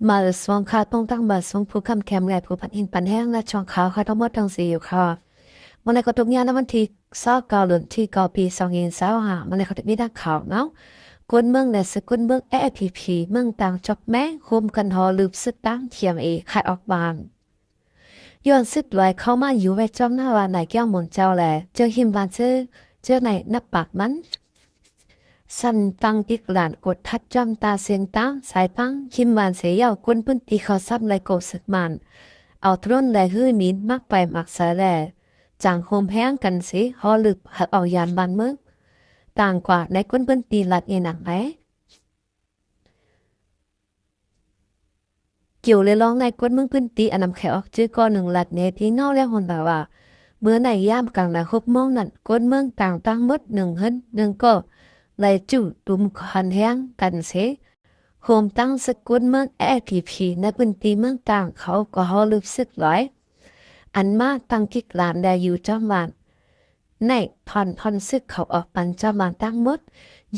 มาสวงคาต้องตั้งมาสวงผู้คำแคมไงผู้พันหินปันแห้งและช่องขาวค่ะทั้งหมดทั้งสี่อยู่ค่ะวันในก็ทุกอย่างในวันที่29 เดือนที่9 ปี 2025วันในเขาจะมีนักข่าวเนาะกวนเมืองในสกุลเมืองAPPเมืองต่างจอกแม้คุมกันหอลืบสึกตั้งเทียมขายออกบานย้อนซึกลอยเข้ามาอยู่ไว้จอมหน้าว่าไหนแก้วหมุนเจ้าแหละเจอหิมบานเจอในนับปากมัน สันตังติกหลานกดทัดจำตาเสียงตามสายตังคิมหวานเสียยาวกุนพื้นตีเขาซับเลยโกสึกมันเอาทรนเลยฮื้อมีนมักไปมักสาแลจางโฮมแห้งกันสิฮอลึกหักเอายานบานเมืองต่างกว่าในกุนพื้นตีหลัดเอหนังไหมเกี่ยวเลยร้องในกุนเมืองพื้นตีอันนำแขออกจื้อก้อนหนึ่งหลัดเนที่เงาแล้วหนบ่าว่าเมื่อในย่ามกลางนาคบมองนั่นกุนเมืองต่างตั้งมดหนึ่งหึนหนึ่งก็เลยจู่ตุ่มคันแห้งกันเส โฮมตั้งสกุลเมืองAPPในพื้นที่เมืองต่างเขาก็ฮอลึกซึกหลายอันมาตั้งกิกหลานได้อยู่จอมวานในพอนซึกเขาออกปันจอมวานตั้งหมด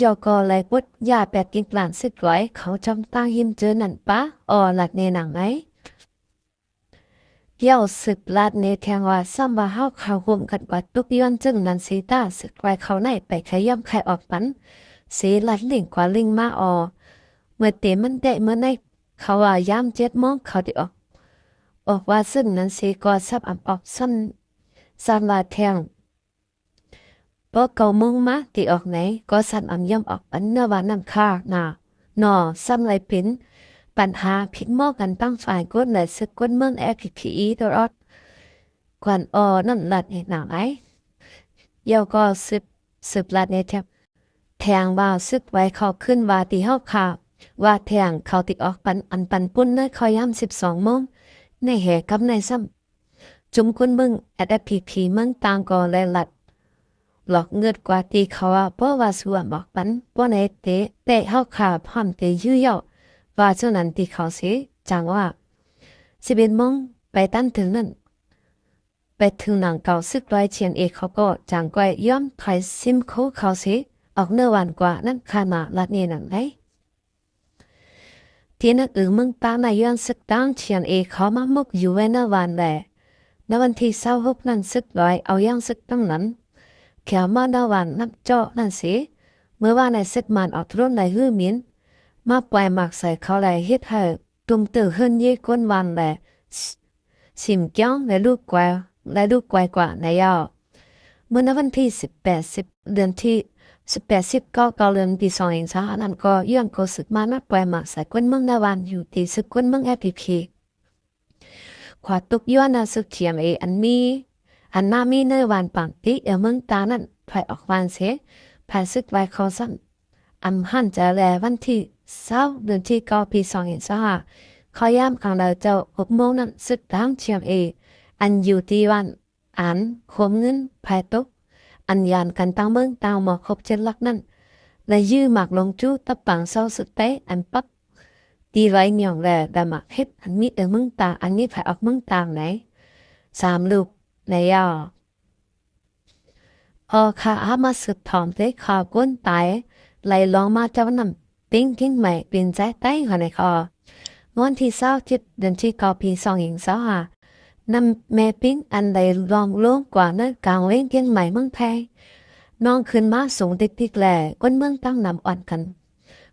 ยอก็เลยปุดยาแปดกิกหลานซึกหลายเขาจอมตั้งหิมเจอนั่นปะหลัดในหนังไหมเย่าสึกลาดในแทงว่าซ้ำว่าเฮาเขาห่วมกันว่าตุกย้อนจึงนันสีตาสึกไว้เขาในไปขย่ำใครออกปันสีลัดลิงกว่าลิงมาเมื่อเต็มมันได้เมื่อในเขาว่ายาม7 โมงเขาได้ออกว่าซึ่งนั้นสีก็ซับอับออกสั้นว่าแทงพอ9 โมงมาที่ออกไหนก็สั่นอ่ำย่ำออกปันเนื้อว่าน้ำค่าหนอซ้ำไรเป็นปัญหาผิดหม้อกันตั้งฝ่ายกดเลยสึกกดเมืองAPPตลอดกวนนั่นหลัดหนังไอเยาก็สืบหลัดในแทงว่าซึกไว้เขาขึ้นว่าตีเฮาขาว่าแทงเขาติออกปันปุ้นเนยคอยย่ำ12 โมงในแห่กับในซ้ำจุมคุณมึงAPPเมืองต่างก็เลยหลัดหลอกเงือดกว่าตีเขาว่าเพราะว่าสวมบอกปันเพราะในเตะเฮาขาพร้อมเตะยื้อยาว่าเจ้านั้นตีเขาเสียจังว่า11 โมงไปตั้นถึงนั่นไปถึงหนังเก่าซึกร้อยเชียนเขาก็จังก้อยย่อมไทยซิมเขาเสียออกเนื้อหวานกว่านั่นคามาลัดเนหนังไงที่นักเมืองตานายย้อนซึกตั้งเชียนเขามามุกอยู่ไว้เนื้อหวานแหละในวันที่26นั้นซึกร้อยเอาย่างซึกตั้งนั้นแขวมาเนื้อหวานนับเจาะนั่นสิเมื่อว่าในซึกมันออกรุ่นในหื้อมินมาปล่อยหมักใส่เขาไหลเฮ็ดให้ตุ่มตื่นขึ้นยี่ก้นวันแหละสิมเกี้ยงและลูกไกวกว่าในยาวเมื่อในวันที่18 เดือนที่18 19 เดือนปี 2023นั้นก็ย้อนโกสึกมานัดปล่อยหมากใส่ก้นเมืองนาวันอยู่ที่สึกก้นเมืองAPPขวาตุกย้อนนาสึกเทียมอันมามีในวันปังติเมืองตานั้นถอยออกวันเสภายซึกไว้เขาซ้ำหันจะแลวันที่20 เดือนที่ 9 ปี 2025เขาย้ำกลางเราเจ้า6 โมงนั้นซึกตั้งเทียมอันอยู่ที่วันอันขมเงินภายตกอันยานกันตั้งเมืองตางหมอครบ7 ลักนั่นและยื้อหมากลงจู้ตะปังเศร้าสุดเตะอันปักตีไว้เหนียวแหล่แต่หมากเฮ็ดอันมีเมืองตางอันนี้ภายออกเมืองตางไหน3 ลูกในยอข้าอามาสืบถอมเตะข่าวก้นตายไหลลองมาเจ้านั่นปิ้งกิ้งใหม่เป็นใจใต้หัวในคองอนที่27 เดือนที่ 9 ปี 2025นำแม่ปิ้งอันใดรองโลงกว่านั้นกลางเว้งเกียงใหม่เมืองไทยน้องขึ้นมาสูงติ๊กแหล่ก้นเมืองตั้งนำอ่อนกัน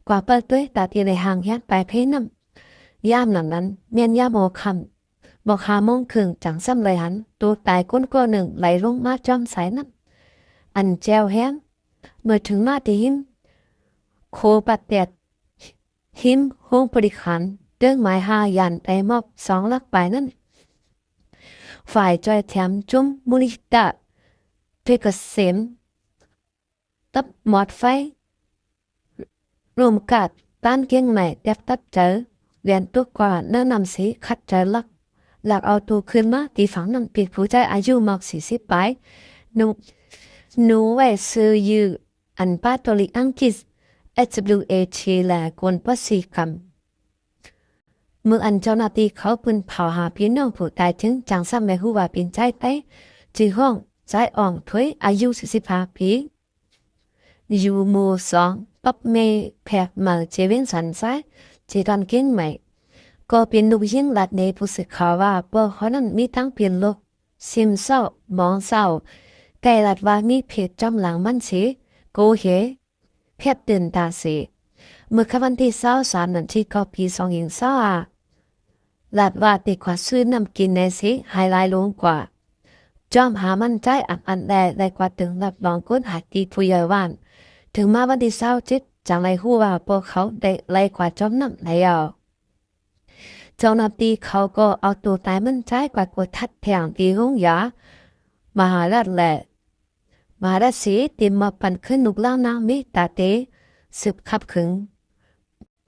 กว่าเปิดด้วยตาตีในห่างแยกไปเพน้ำย่ามนั้นเมียนยาโมคำบอก5 โมงครึ่งจังซ้ำเลยหันตัวตายก้นก็หนึ่งไหลลงมาจอมสายน้ำอันแจวแห้งเมื่อถึงมาที่หิมโคปัดเตียดหิมห้องบริขารเรื่องหมายยันไปมอบ2 ลักไปนั่นฝ่ายจอยแถมจุ้มมุลิตาเพกเสมตับหมอดไฟรวมกัดต้านเกียงใหม่เด็บตัดเจอเรียนตัวกว่าแนะนำสีคัดเจอหลักเอาตัวขึ้นมาตีฝังนั่นปีผู้ใจอายุมาก40ไปหนูไว้ซื้อยือันป้าตัวลิอังกฤษ HWAT และกวนภาษีกรรมเมื่ออันเจ้าหน้าที่เขาปืนเผาหาพี่น้องผู้ตายถึงจังซ้ำแม่หูว่าเป็นใจเต้จีห้องใจอ่องถวยอายุ45 ปีอยู่หมู่2ปับเมแพกมาเจเวนสันซ้ายเจดอนเก่งใหม่ ก็เป็นลูกยิงหลัดในผู้สื่อข่าวว่าพวกเขานั้นมีทั้งเปลี่ยนโลกซึมเศร้ามองเศร้าไกลหลัดว่ามีเพจจำหลังมันสิโกเหเพจตื่นตาสิเมื่อวันที่23นั้นที่เขาปี2020หลัดว่าติดกว่าซื้อน้ำกินในสิไฮไลท์ลงกว่าจอมหามันใจอันได้กว่าถึงรับรองก้นหาตีผู้ใหญ่ว่านถึงมาวันที่27จังไรหู้ว่าพวกเขาได้ไล่กว่าจอมน้ำแล้วเจ้าหน้าที่เขาก็เอาตัวตายมันใจกว่ากดทัดแทงตีหงยามหาลัดแหละมหาลัดสีติมมาปั่นขึ้นนุกเล่านางมิตาเตสืบขับขึง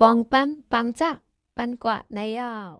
ปองปันปังจ้าปันกว่าในยาว